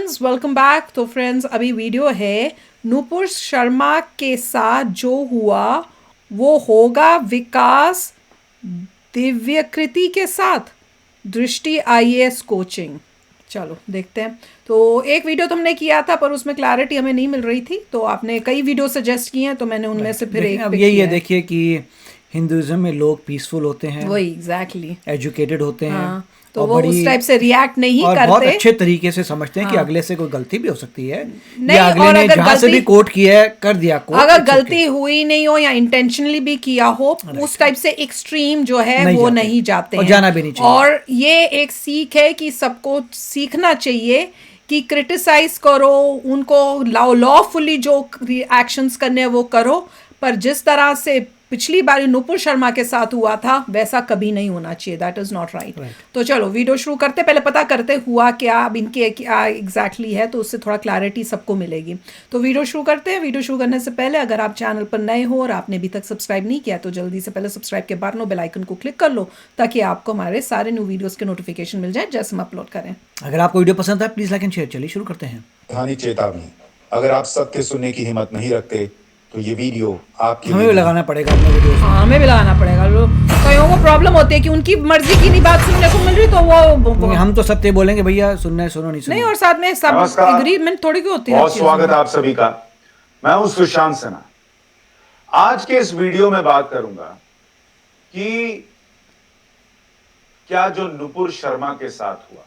Friends, welcome back. तो friends, अभी video है नूपुर शर्मा के साथ जो हुआ वो होगा विकास दिव्यकृति के साथ। दृष्टि आईएएस कोचिंग। चलो देखते हैं। तो एक वीडियो तो हमने किया था पर उसमें क्लैरिटी हमें नहीं मिल रही थी, तो आपने कई वीडियो सजेस्ट किए हैं तो मैंने उनमें से फिर देखिए एक अब पिक यही है, किया है। देखिए कि हिंदुइज्म में लोग पीसफुल होते हैं, वही एग्जैक्टली। एजुकेटेड होते हैं हाँ, तो और वो उस बड़ी टाइप से रिएक्ट नहीं और बहुत करते। अच्छे तरीके से समझते हैं कि हाँ, अगले से कोई गलती भी हो सकती है, या नहीं, अगले और ने अगर जहां से गलती भी कोट किया है कर दिया कोट, अगर इट्स ओके। गलती हुई नहीं हो या इंटेंशनली भी किया हो, उस राइट, टाइप से एक्सट्रीम जो है नहीं वो जाते नहीं जाते और हैं। जाना भी नहीं चाहिए। और ये एक सीख है कि सबको सीखना चाहिए कि क्रिटिसाइज करो उनको, लॉफुली जो एक्शंस करने हैं वो करो, पर जिस तरह से पिछली बार नुपुर शर्मा के साथ हुआ था वैसा कभी नहीं होना चाहिए। That is not right. Right, तो चलो वीडियो शुरू करते, पहले पता करते हुआ क्या, अब इनके क्या एग्जैक्टली है, तो उससे थोड़ा क्लैरिटी सबको मिलेगी। तो वीडियो शुरू करते हैं। वीडियो शुरू करने से पहले अगर आप चैनल पर नए हो और आपने अभी तक सब्सक्राइब नहीं किया तो जल्दी से पहले सब्सक्राइब के बाद नो बेल आइकन को क्लिक कर लो, ताकि आपको हमारे सारे न्यू वीडियोस के नोटिफिकेशन मिल जाए जैसे हम अपलोड करें। अगर आपको वीडियो पसंद है प्लीज लाइक एंड शेयर। चलिए शुरू करते हैं। कहानी चेतावनी। अगर आप सत्य सुनने की हिम्मत नहीं रखते तो ये वीडियो आपके हमें लिए भी नहीं। लगाना पड़ेगा अपने वीडियोस में। हाँ, हमें भी लगाना पड़ेगा। लोग कईयों को प्रॉब्लम होती है कि उनकी मर्जी की नहीं बात सुनने को मिल रही, तो वो हम तो सत्य बोलेंगे भैया, सुनना है सुनो, नहीं नहीं, सुनो। और साथ में सब नमस्कार, एग्रीमेंट थोड़ी की होती है हर बहुत चीज स्वागत में। है आप सभी का। मैं हूं सुशांत सिन्हा। आज के इस वीडियो में बात करूंगा कि क्या जो नुपुर शर्मा के साथ हुआ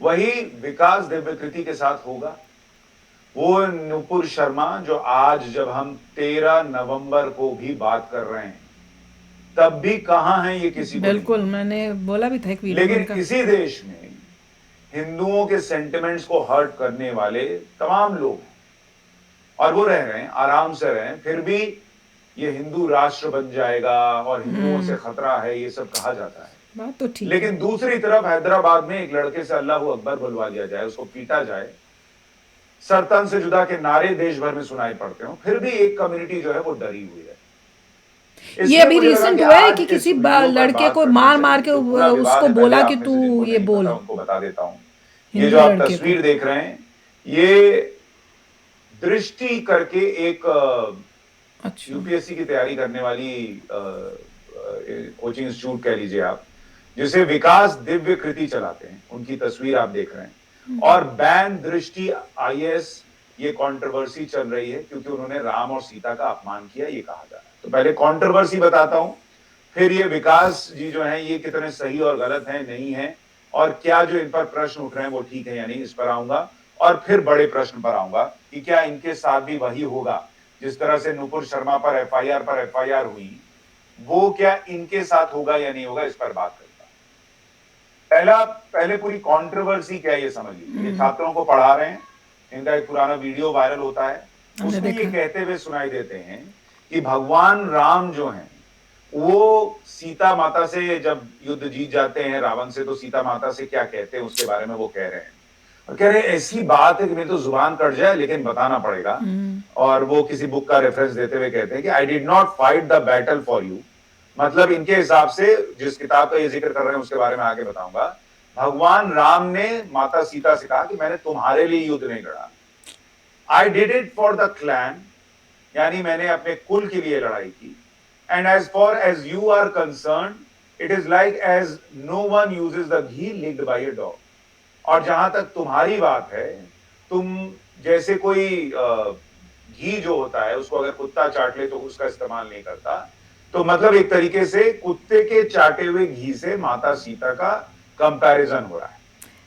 वही विकास दिव्यकृति के साथ होगा। वो नुपुर शर्मा जो आज जब हम 13 नवंबर को भी बात कर रहे हैं तब भी कहां है ये किसी को नहीं। बिल्कुल, मैंने बोला भी था एक वीडियो में लेकिन उनका। इसी देश में हिंदुओं के सेंटिमेंट्स को हर्ट करने वाले तमाम लोग हैं और वो रह रहे हैं, आराम से रहे हैं, फिर भी ये हिंदू राष्ट्र बन जाएगा और हिंदुओं से खतरा है, ये सब कहा जाता है। बात तो ठीक है। लेकिन दूसरी तरफ हैदराबाद में एक लड़के से अल्लाह अकबर बुलवा दिया जाए, उसको पीटा जाए, सरतन से जुदा के नारे देश भर में सुनाई पड़ते हो, फिर भी एक कम्युनिटी जो है वो डरी हुई है। ये अभी रिसेंट हुआ है कि किसी लड़के को मार मार के उसको बोला कि तू ये बोल। उनको बता देता हूं, ये जो हिंदू आप लड़के को। तस्वीर देख रहे हैं ये दृष्टि करके एक अच्छा। यूपीएससी की तैयारी करने वाली कोचिंग इंस्टीट्यूट कह लीजिए आप, जिसे विकास दिव्य कृति चलाते हैं, उनकी तस्वीर आप देख रहे हैं। और बैन दृष्टि आईएएस, ये कंट्रोवर्सी चल रही है क्योंकि उन्होंने राम और सीता का अपमान किया, ये कहा जा रहा है। तो पहले कंट्रोवर्सी बताता हूं, फिर ये विकास जी जो है ये कितने सही और गलत हैं, नहीं है, और क्या जो इन पर प्रश्न उठ रहे हैं वो ठीक है या नहीं, इस पर आऊंगा। और फिर बड़े प्रश्न पर आऊंगा कि क्या इनके साथ भी वही होगा जिस तरह से नुपुर शर्मा पर एफआईआर हुई, वो क्या इनके साथ होगा या नहीं होगा, इस पर बात करूंगा। पहले पूरी कंट्रोवर्सी क्या है ये समझ लीजिए। ये छात्रों को पढ़ा रहे हैं, इनका एक पुराना वीडियो वायरल होता है, उसमें ये कहते हुए सुनाई देते हैं कि भगवान राम जो हैं वो सीता माता से जब युद्ध जीत जाते हैं रावण से, तो सीता माता से क्या कहते हैं उसके बारे में वो कह रहे हैं, और कह रहे हैं ऐसी बात है कि मेरी तो जुबान कट जाए लेकिन बताना पड़ेगा। और वो किसी बुक का रेफरेंस देते हुए कहते हैं कि I did not fight the battle for you, मतलब इनके हिसाब से जिस किताब का ये जिक्र कर रहे हैं उसके बारे में आगे बताऊंगा, भगवान राम ने माता सीता से कहा कि मैंने तुम्हारे लिए युद्ध नहीं लड़ा, I did it for the clan, यानी मैंने अपने कुल के लिए लड़ाई की। And as far as you are concern, it is like as no one uses the ghee licked by a dog, और जहां तक तुम्हारी बात है, तुम जैसे कोई घी जो होता है उसको अगर कुत्ता चाट ले तो उसका इस्तेमाल नहीं करता, तो मतलब एक तरीके से कुत्ते के चाटे हुए घी से माता सीता का कंपैरिजन हो रहा है।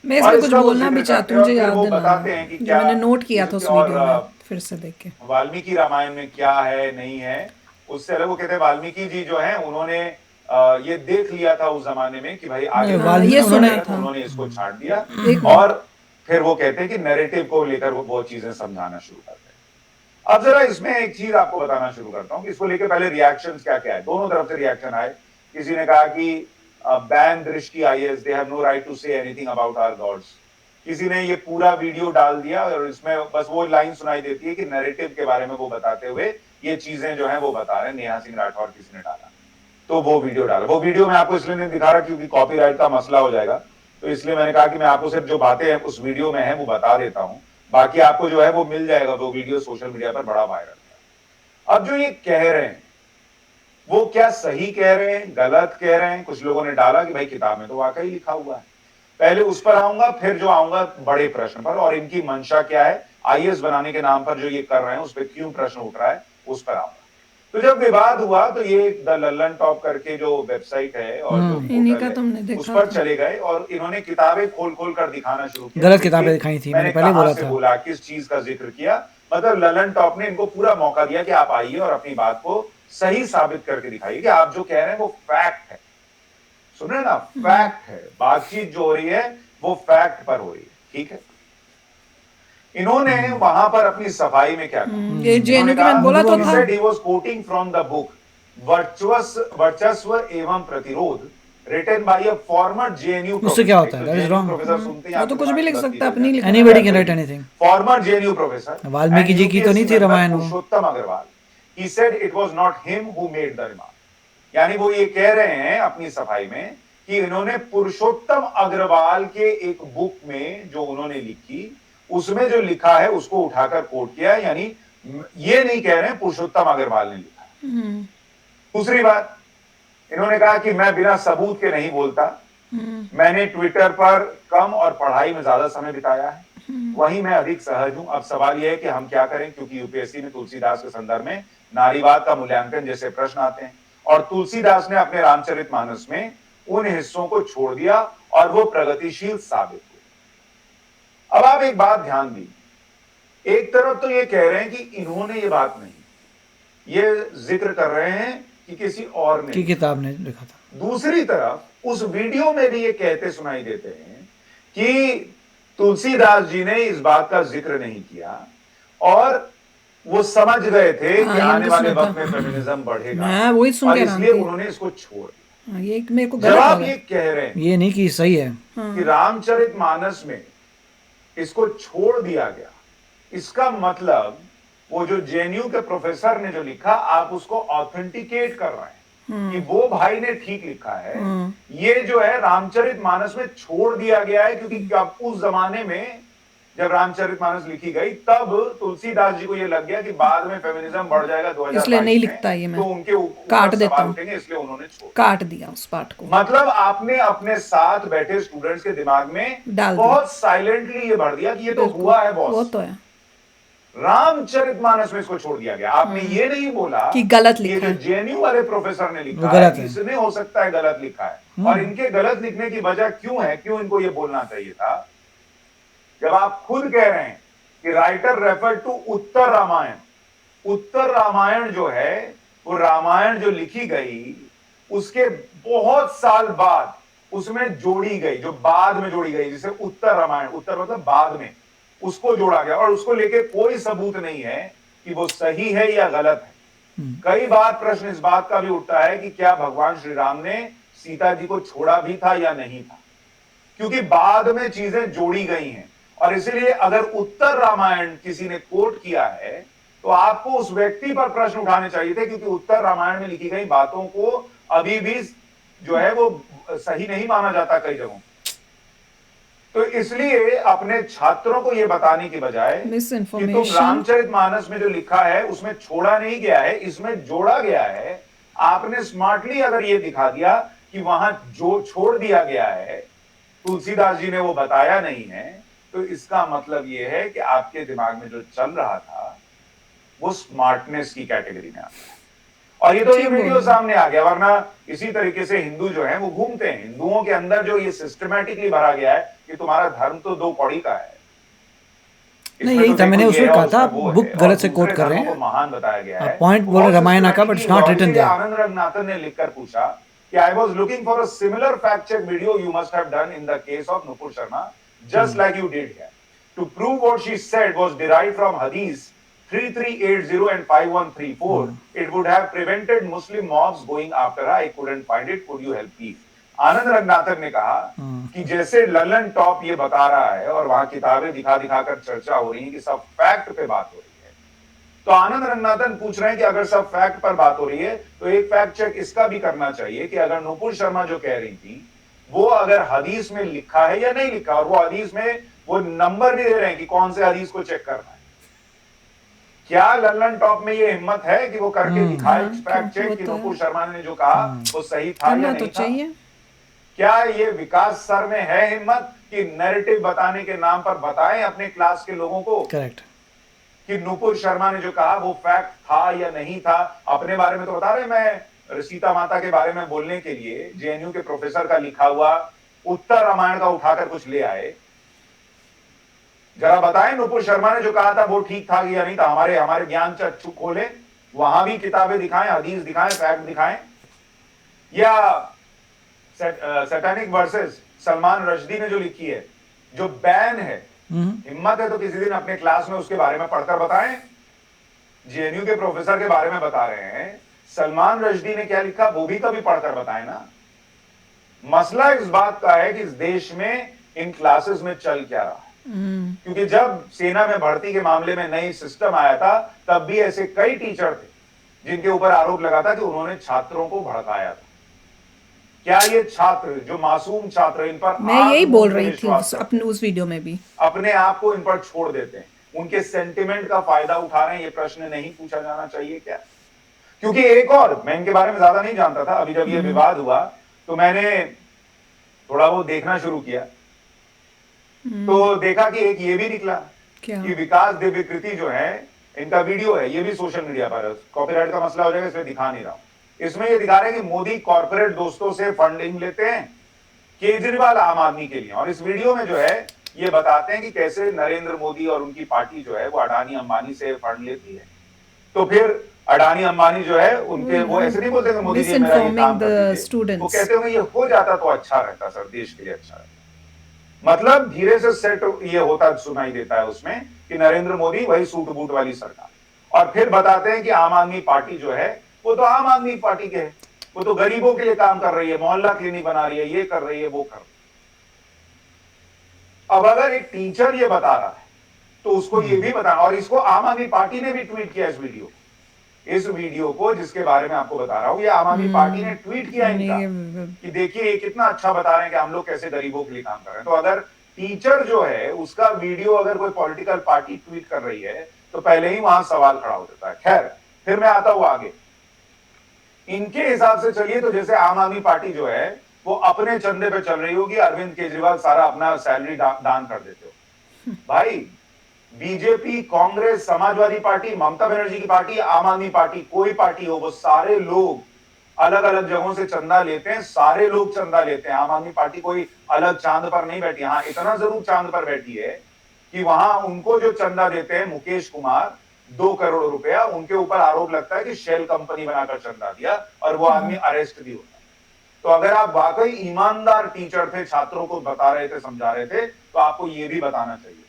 मैं इसमें कुछ बोलना भी चाहती हूँ, मुझे याद वो दिलाना, बताते हैं कि जो क्या मैंने नोट किया था उस और वीडियो में, फिर से देख के। वाल्मीकि रामायण में क्या है नहीं है, उससे अलग वो कहते हैं वाल्मीकि जी जो है उन्होंने ये देख लिया था उस जमाने में कि भाई आगे ये सुना तो था। उन्होंने इसको छाट दिया, और फिर वो कहते हैं कि नैरेटिव को लेकर वो चीजें समझाना शुरू करते हैं। अब जरा इसमें एक चीज आपको बताना शुरू करता हूं कि इसको लेकर पहले रिएक्शंस क्या क्या है। दोनों तरफ से रिएक्शन आए। किसी ने कहा कि ban Drishti IAS, they have no right to say anything about our gods. किसी ने ये पूरा वीडियो डाल दिया और इसमें बस वो लाइन सुनाई देती है कि नैरेटिव के बारे में वो बताते हुए ये चीजें जो है वो बता रहे हैं। नेहा सिंह राठौर किसी ने डाला, तो वो वीडियो डाला। वो वीडियो मैं आपको इसलिए नहीं दिखा रहा क्योंकि कॉपीराइट का मसला हो जाएगा, तो इसलिए मैंने कहा कि मैं आपको सिर्फ जो बातें उस वीडियो में है वो बता देता हूं, बाकी आपको जो है वो मिल जाएगा, वो वीडियो सोशल मीडिया पर बड़ा वायरल है। अब जो ये कह रहे हैं वो क्या सही कह रहे हैं, गलत कह रहे हैं? कुछ लोगों ने डाला कि भाई किताब में तो वाकई लिखा हुआ है। पहले उस पर आऊंगा, फिर जो आऊंगा बड़े प्रश्न पर, और इनकी मंशा क्या है, आईएएस बनाने के नाम पर जो ये कर रहे हैं उस पर क्यों प्रश्न उठ रहा है, उस पर आऊंगा। तो जब विवाद हुआ तो ये द लल्लन टॉप करके जो वेबसाइट है और जो इन्हीं पोर्टल का है तुमने उस देखा पर था। चले गए और इन्होंने किताबें खोल खोल कर दिखाना शुरू किया। गलत देखिए, किताबें दिखाई थी, मैंने पहले कहां बोला से था। बोला, किस चीज का जिक्र किया, मतलब ललन टॉप ने इनको पूरा मौका दिया कि आप आइए और अपनी बात को सही साबित करके दिखाइए कि आप जो कह रहे हैं वो फैक्ट है। सुन रहे हैं ना, फैक्ट है। बातचीत जो हो रही है वो फैक्ट पर हो रही है, ठीक है। इन्होंने वहां पर अपनी सफाई में क्या कहा, ये जेएनयू की मैंने बोला तो था। he was quoting from the book वर्चस्व एवं प्रतिरोध written by a former JNU उससे क्या होता है? That is wrong. प्रोफेसर सुनते हैं वो तो कुछ भी लिख सकता है, अपनी लिख Anybody can write anything. Former JNU professor Valmiki ji की तो नहीं थी रामायण वो। पुरुषोत्तम Agarwal, he said it was not him who made the remark। यानी वो ये कह रहे हैं अपनी सफाई में कि इन्होंने पुरुषोत्तम अग्रवाल के एक बुक में जो उन्होंने लिखी उसमें जो लिखा है उसको उठाकर कोट किया, यानी ये नहीं कह रहे हैं पुरुषोत्तम अग्रवाल ने लिखा है। दूसरी बात, इन्होंने कहा कि मैं बिना सबूत के नहीं बोलता, मैंने ट्विटर पर कम और पढ़ाई में ज्यादा समय बिताया है, वहीं मैं अधिक सहज हूं। अब सवाल यह है कि हम क्या करें, क्योंकि यूपीएससी में तुलसीदास के संदर्भ में नारीवाद का मूल्यांकन जैसे प्रश्न आते हैं और तुलसीदास ने अपने रामचरितमानस में उन हिस्सों को छोड़ दिया और वो प्रगतिशील साबित हुए। अब आप एक बात ध्यान दी, एक तरफ तो ये कह रहे हैं कि इन्होंने ये बात नहीं, ये जिक्र कर रहे हैं कि किसी और ने, की किताब ने लिखा था। दूसरी तरफ उस वीडियो में भी ये कहते सुनाई देते हैं कि तुलसीदास जी ने इस बात का जिक्र नहीं किया और वो समझ गए थे कि आने वाले वक्त में फेमिनिज्म बढ़ेगा, मैं वही सुन और के हैरान इसलिए थी। उन्होंने इसको छोड़ दिया। ये मेरे को गलत जब आप लगा। ये कह रहे हैं ये नहीं कि सही है। कि रामचरितमानस में इसको छोड़ दिया गया, इसका मतलब वो जो जेएनयू के प्रोफेसर ने जो लिखा आप उसको ऑथेंटिकेट कर रहे हैं कि वो भाई ने ठीक लिखा है। ये जो है रामचरितमानस में छोड़ दिया गया है, क्योंकि अब उस जमाने में जब रामचरितमानस लिखी गई तब तुलसीदास जी को ये लग गया कि बाद में फेमिनिज्म बढ़ जाएगा 2022 इसलिए नहीं में, लिखता ये मैं तो उनके ऊपर काट देता सवाल हूं। उठेंगे, इसलिए उन्होंने छोड़ काट दिया उस पार्ट को। मतलब आपने अपने साथ बैठे स्टूडेंट्स के दिमाग में डाल दिया। बहुत साइलेंटली ये भर दिया कि ये तो हुआ है वो बॉस। तो है रामचरितमानस में इसको छोड़ दिया गया। आपने ये नहीं बोला कि गलत ये लिखा जो है। जेएनयू वाले प्रोफेसर ने वो लिखा गलत है है। इसने हो सकता है गलत लिखा है, और इनके गलत लिखने की वजह क्यों है, क्यों इनको ये बोलना चाहिए था, जब आप खुद कह रहे हैं कि राइटर रेफर टू उत्तर रामायण। उत्तर रामायण जो है वो रामायण जो लिखी गई उसके बहुत साल बाद उसमें जोड़ी गई, जो बाद में जोड़ी गई, जिसे उत्तर रामायण, उत्तर मतलब बाद में, उसको जोड़ा गया और उसको लेके कोई सबूत नहीं है कि वो सही है या गलत है। कई बार प्रश्न इस बात का भी उठता है कि क्या भगवान श्री राम ने सीता जी को छोड़ा भी था या नहीं था, क्योंकि बाद में चीजें जोड़ी गई हैं। और इसलिए अगर उत्तर रामायण किसी ने कोट किया है तो आपको उस व्यक्ति पर प्रश्न उठाने चाहिए थे, क्योंकि उत्तर रामायण में लिखी गई बातों को अभी भी जो है वो सही नहीं माना जाता कई जगहों। तो इसलिए अपने छात्रों को यह बताने की बजाय कि तुम रामचरितमानस में जो लिखा है उसमें छोड़ा नहीं गया है, इसमें जोड़ा गया है, आपने स्मार्टली अगर ये दिखा दिया कि वहां जो छोड़ दिया गया है तुलसीदास जी ने वो बताया नहीं है, तो इसका मतलब ये है कि आपके दिमाग में जो चल रहा था वो स्मार्टनेस की कैटेगरी में आता है। और ये तो ये वीडियो सामने आ गया, वरना इसी तरीके से हिंदू जो है वो घूमते हैं। हिंदुओं के अंदर जो ये सिस्टमेटिकली भरा गया है कि तुम्हारा धर्म तो दो कौड़ी का है। नहीं, यही था, मैंने उसमें कहा था बुक गलत से कोट कर रहे हैं, महान बताया गया है। पॉइंट बोल रहे रामायण का, but it's not written there. Anand Ranganathan ने लिखकर पूछा कि I was looking for a similar fact check video you must have done in the case of Nupur Sharma, just like you did here. To prove what she said was derived from Hadith 3380 and 5134, it would have prevented Muslim mobs going after her. I couldn't find it. Could you help me? आनंद रंगनाथन ने कहा कि जैसे Lalan top ये बता रहा है और वहां किताबें दिखा दिखाकर चर्चा हो रही है कि सब फैक्ट पे बात हो रही है, तो आनंद रंगनाथन पूछ रहे हैं कि अगर सब फैक्ट पर बात हो रही है तो एक फैक्ट चेक इसका भी करना चाहिए कि अगर नुपुर शर्मा जो कह रही थी वो अगर हदीस में लिखा है या नहीं लिखा, और वो हदीस में वो नंबर भी दे रहे हैं कि कौन से हदीस को चेक करना है। क्या लल्लन टॉप में ये हिम्मत है कि वो करके दिखाए हाँ, फैक्ट क्या वो चेक कि तो है। नुपुर शर्मा ने जो कहा वो सही था या करना तो नहीं था? चाहिए। क्या ये विकास सर में है हिम्मत कि नैरेटिव बताने के नाम पर बताएं अपने क्लास के लोगों को करेक्ट। कि नुपुर शर्मा ने जो कहा वो फैक्ट था या नहीं था? अपने बारे में तो बता रहे, मैं सीता माता के बारे में बोलने के लिए जेएनयू के प्रोफेसर का लिखा हुआ उत्तर रामायण का उठाकर कुछ ले आए। जरा बताएं नुपुर शर्मा ने जो कहा था वो ठीक था या नहीं था? हमारे ज्ञान चक्षु खोले, वहां भी किताबें दिखाएं, हदीस दिखाएं, फैक्ट दिखाएं। या सैटेनिक वर्सेस सलमान रश्दी ने जो लिखी है, जो बैन है, हिम्मत है तो किसी दिन अपने क्लास में उसके बारे में पढ़कर बताएं। जेएनयू के प्रोफेसर के बारे में बता रहे हैं, सलमान रश्दी ने क्या लिखा वो भी कभी पढ़कर बताएं ना। मसला इस बात का है कि इस देश में इन क्लासेस में चल क्या रहा है, क्योंकि जब सेना में भर्ती के मामले में नई सिस्टम आया था तब भी ऐसे कई टीचर थे जिनके ऊपर आरोप लगा था कि उन्होंने छात्रों को भड़काया था। क्या ये छात्र, जो मासूम छात्र, इन पर मैं यही बोल रही थी विश्वास करते अपने उस वीडियो में भी, अपने आप को इन पर छोड़ देते हैं, उनके सेंटिमेंट का फायदा उठा रहे हैं, ये प्रश्न नहीं पूछा जाना चाहिए क्या? क्योंकि एक और, मैं इनके बारे में ज्यादा नहीं जानता था, अभी जब ये विवाद हुआ तो मैंने थोड़ा वो देखना शुरू किया, तो देखा कि एक ये भी निकला क्या? कि विकास दिव्यकृति जो है, इनका वीडियो है, ये भी सोशल मीडिया पर, कॉपीराइट का मसला हो जाएगा इसलिए दिखा नहीं रहा हूं। इसमें ये दिखा रहे हैं कि मोदी कॉर्पोरेट दोस्तों से फंडिंग लेते हैं केजरीवाल आम आदमी के लिए, और इस वीडियो में जो है ये बताते हैं कि कैसे नरेंद्र मोदी और उनकी पार्टी जो है वो अडानी अंबानी से फंड लेती है। तो फिर अडानी अंबानी जो है उनके, वो ऐसे नहीं बोलते कि मोदी जी मेरा ये काम कर दीजिए, वो कहते होंगे ये हो जाता तो अच्छा रहता सर, देश के लिए अच्छा रहता। मतलब धीरे से सेट ये होता सुनाई देता है उसमें कि नरेंद्र मोदी वही सूट बूट वाली सरकार, और फिर बताते हैं कि आम आदमी पार्टी जो है वो तो आम आदमी पार्टी के है, वो तो गरीबों के लिए काम कर रही है, मोहल्ला क्लिनिक बना रही है, ये कर रही है, वो कर रही है। अब अगर एक टीचर ये बता रहा है तो उसको ये भी बताना, और इसको आम आदमी पार्टी ने भी ट्वीट किया इस वीडियो को जिसके बारे में आपको बता रहा हूं, ये आम आदमी पार्टी ने ट्वीट किया इनका कि देखिए ये कितना अच्छा बता रहे हैं कि हम लोग कैसे गरीबों के लिए काम कर रहे हैं। तो अगर टीचर जो है उसका वीडियो अगर कोई पॉलिटिकल पार्टी ट्वीट कर रही है तो पहले ही वहां सवाल खड़ा हो जाता है। खैर, फिर मैं आता हूं आगे। इनके हिसाब से चलिए तो जैसे आम आदमी पार्टी जो है वो अपने चंदे पे चल रही होगी, अरविंद केजरीवाल सारा अपना सैलरी दान कर देते हो। भाई, बीजेपी, कांग्रेस, समाजवादी पार्टी, ममता बनर्जी की पार्टी, आम आदमी पार्टी, कोई पार्टी हो, वो सारे लोग अलग अलग जगहों से चंदा लेते हैं, सारे लोग चंदा लेते हैं। आम आदमी पार्टी कोई अलग चांद पर नहीं बैठी। हाँ, इतना जरूर चांद पर बैठी है कि वहां उनको जो चंदा देते हैं मुकेश कुमार 2 करोड़ रुपया, उनके ऊपर आरोप लगता है कि शेल कंपनी बनाकर चंदा दिया, और वो आदमी अरेस्ट भी होता है। तो अगर आप वाकई ईमानदार टीचर थे, छात्रों को बता रहे थे, समझा रहे थे, तो आपको ये भी बताना चाहिए।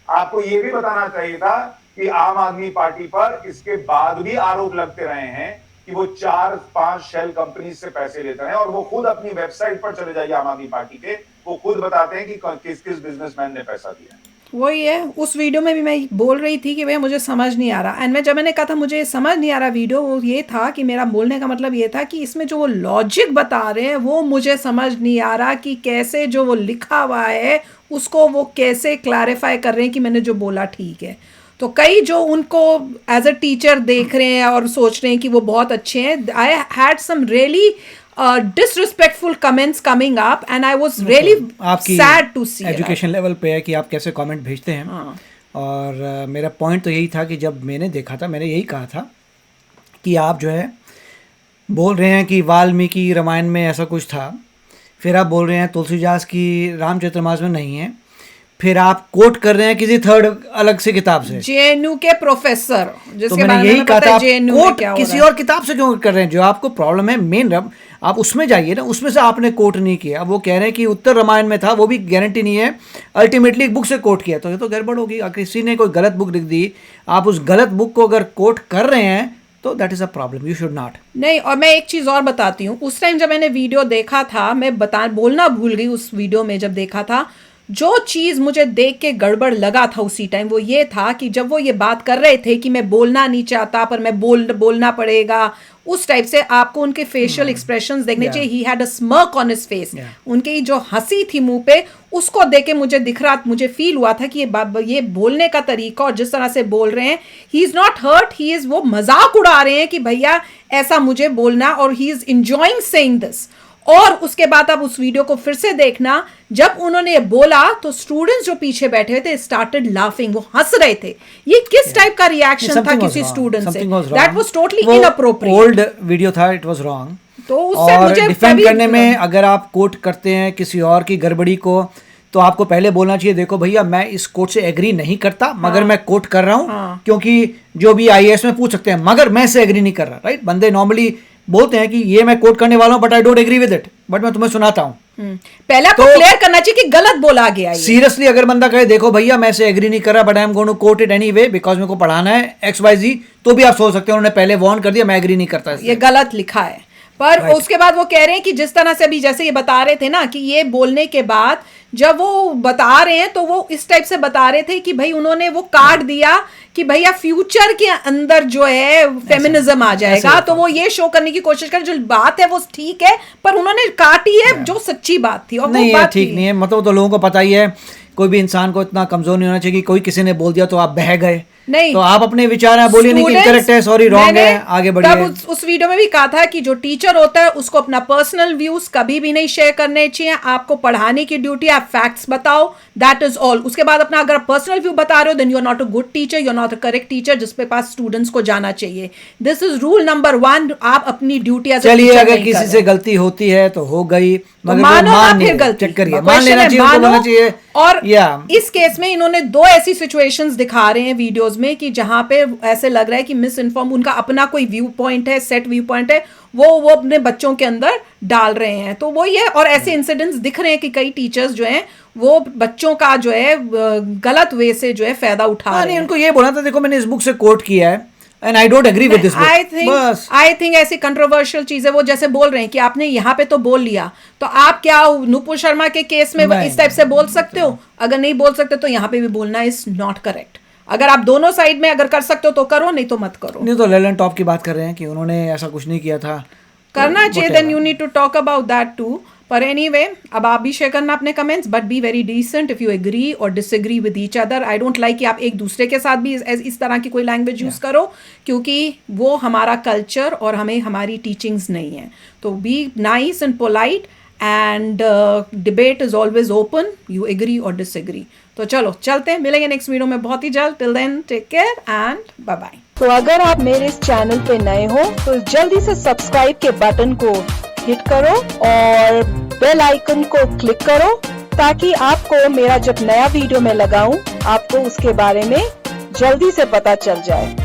आपको ये भी बताना चाहिए था कि आम आदमी पार्टी पर इसके बाद भी आरोप लगते रहे हैं कि वो 4-5 शेल कंपनी से पैसे लेते हैं, और वो खुद अपनी वेबसाइट पर चले जाइए आम आदमी पार्टी के, वो खुद बताते हैं कि किस किस बिजनेसमैन ने पैसा दिया। वही है, उस वीडियो में भी मैं बोल रही थी कि भैया मुझे समझ नहीं आ रहा, एंड मैंने कहा था मुझे समझ नहीं आ रहा वीडियो, वो ये था कि मेरा बोलने का मतलब ये था कि इसमें जो वो लॉजिक बता रहे हैं वो मुझे समझ नहीं आ रहा कि कैसे जो वो लिखा हुआ है उसको वो कैसे क्लैरिफाई कर रहे हैं कि मैंने जो बोला ठीक है। तो कई जो उनको एज अ टीचर देख रहे हैं और सोच रहे हैं कि वो बहुत अच्छे हैं, I had some really disrespectful comments coming up and I was really sad to see education level पे है कि आप कैसे कमेंट भेजते हैं। और मेरा पॉइंट तो यही था कि जब मैंने देखा था, मैंने यही कहा था कि आप जो है बोल रहे हैं कि वाल्मीकि रामायण में ऐसा कुछ था, फिर आप बोल रहे हैं तुलसीदास की रामचरितमानस में नहीं है, फिर आप कोट कर रहे हैं किसी थर्ड अलग से किताब से, जेएनयू के प्रोफेसर, तो मैंने यही कहा था, कोट किसी और किताब से क्यों कर रहे हैं? जो आपको प्रॉब्लम है मेन, आप उसमें जाइए ना, उसमें से आपने कोट नहीं किया। अब वो कह रहे हैं कि उत्तर रामायण में था, वो भी गारंटी नहीं है, अल्टीमेटली एक बुक से कोट किया, तो ये तो गड़बड़ होगी। अगर किसी ने कोई गलत बुक लिख दी, आप उस गलत बुक को अगर कोट कर रहे हैं तो that is a problem, you should not. नहीं, और मैं एक चीज़ और बताती हूँ, उस टाइम जब मैंने वीडियो देखा था, मैं बोलना भूल गई उस वीडियो में जब देखा था, जो चीज मुझे देख के गड़बड़ लगा था उसी टाइम वो ये था कि जब वो ये बात कर रहे थे कि मैं बोलना नहीं चाहता पर मैं बोलना पड़ेगा, उस टाइप से आपको उनके फेशियल एक्सप्रेशंस देखने चाहिए। He had a smirk on his face, उनकी जो हंसी थी मुंह पे उसको देख के मुझे फील हुआ था कि ये बोलने का तरीका और जिस तरह से बोल रहे हैं, he is not hurt, he is, वो मजाक उड़ा रहे हैं कि भैया ऐसा मुझे बोलना, और he is enjoying saying this. और उसके बाद आप उस वीडियो को फिर से देखना, जब उन्होंने बोला तो स्टूडेंट्स जो पीछे बैठे हुए थे स्टार्टेड लाफिंग, वो हंस रहे थे। ये किस टाइप का रिएक्शन था किसी स्टूडेंट से? That was totally inappropriate. Old video था, इट वाज रॉन्ग। तो उससे और मुझे डिफेंड करने में अगर आप कोट करते हैं किसी और की गड़बड़ी को, तो आपको पहले बोलना चाहिए देखो भैया मैं इस कोट से एग्री नहीं करता, मगर मैं कोट कर रहा हूं क्योंकि जो भी आईएएस में पूछ सकते हैं, मगर मैं से एग्री नहीं कर रहा। राइट, बंदे नॉर्मली बोलते हैं कि ये मैं कोट करने वाला हूं but I don't agree with it, but मैं तुम्हें सुनाता हूं। पहले आपको क्लियर करना चाहिए कि गलत बोला गया है। सीरियसली अगर बंदा कहे देखो भैया मैं से एग्री नहीं कर रहा but I am going to quote it anyway because मेरे को पढ़ाना है XYZ, तो भी आप सोच सकते हैं उन्होंने पहले वार्न कर दिया मैं एग्री नहीं करता, ये गलत लिखा है। पर उसके बाद वो कह रहे हैं कि जिस तरह से अभी जैसे ये बता रहे थे ना कि ये बोलने के बाद जब वो बता रहे हैं तो वो इस टाइप से बता रहे थे कि भाई उन्होंने वो कार्ड दिया कि भैया फ्यूचर के अंदर जो है फेमिनिज्म आ जाएगा, तो वो ये शो करने की कोशिश कर, जो बात है वो ठीक है पर उन्होंने काटी है जो सच्ची बात थी, और नहीं वो बात ठीक नहीं है। मतलब तो लोगों को पता ही है, कोई भी इंसान को इतना कमजोर नहीं होना चाहिए कि कोई किसी ने बोल दिया तो आप बह गए। नहीं, तो आप अपने विचार हैं, बोलिए नहीं कि इनकरेक्ट है, सॉरी रॉन्ग है, आगे बढ़िए। तब उस वीडियो में भी कहा था कि जो टीचर होता है उसको अपना पर्सनल व्यूज कभी भी नहीं शेयर करने चाहिए, आपको पढ़ाने की ड्यूटी, आप फैक्ट्स बताओ, दैट इज ऑल। उसके बाद अपना अगर पर्सनल व्यू बता रहे हो then you are not a good teacher, you are not a correct teacher जिसके पास स्टूडेंट्स को जाना चाहिए। दिस इज रूल नंबर 1, आप अपनी ड्यूटी एज अ टीचर चलिए अगर किसी से गलती होती है तो हो गई, मगर मानो ना फिर गलती, चेक करिए, मान लेना चाहिए, उनको बोलना चाहिए। और इस केस में इन्होंने 2 ऐसी सिचुएशंस दिखा रहे हैं वीडियोस में कि जहां पे ऐसे लग रहा है कि मिस इन्फॉर्म, उनका अपना कोई व्यू पॉइंट है, सेट व्यू पॉइंट है, वो अपने बच्चों के अंदर डाल रहे हैं। तो वो ये, और ऐसे इंसिडेंट्स दिख रहे हैं कि कई टीचर्स जो हैं वो बच्चों का जो है गलत वे से जो है फायदा उठा रहे हैं। उनको ये बोला था देखो मैंने इस बुक से कोट किया है and I don't agree with this book. I think ऐसी कंट्रोवर्शियल चीजें वो जैसे बोल रहे हैं कि आपने यहाँ पे तो बोल लिया, तो आप क्या नुपुर शर्मा के केस में इस टाइप से बोल सकते हो? अगर नहीं बोल सकते तो यहाँ पे भी बोलना इज नॉट करेक्ट। अगर आप दोनों साइड में अगर कर सकते हो तो करो, नहीं तो मत करो। नहीं तो लेलन टॉप की बात कर रहे हैं कि उन्होंने ऐसा कुछ नहीं किया था, करना चाहिए, then you need to talk about that too. पर एनीवे, अब आप भी शेयर करना अपने comments, but be very decent if you agree और disagree with each other. I don't like कि आप एक दूसरे के साथ भी इस तरह की कोई लैंग्वेज यूज करो, क्योंकि वो हमारा कल्चर और हमें हमारी टीचिंग्स नहीं है। तो be nice and polite and debate is always open, you agree और डिसएग्री। तो चलो चलते हैं, मिलेंगे नेक्स्ट वीडियो में बहुत ही जल्द। Till then take care and bye bye. तो अगर आप मेरे इस चैनल पे नए हो तो जल्दी से सब्सक्राइब के बटन को हिट करो और बेल आइकन को क्लिक करो, ताकि आपको मेरा जब नया वीडियो मैं लगाऊं आपको उसके बारे में जल्दी से पता चल जाए।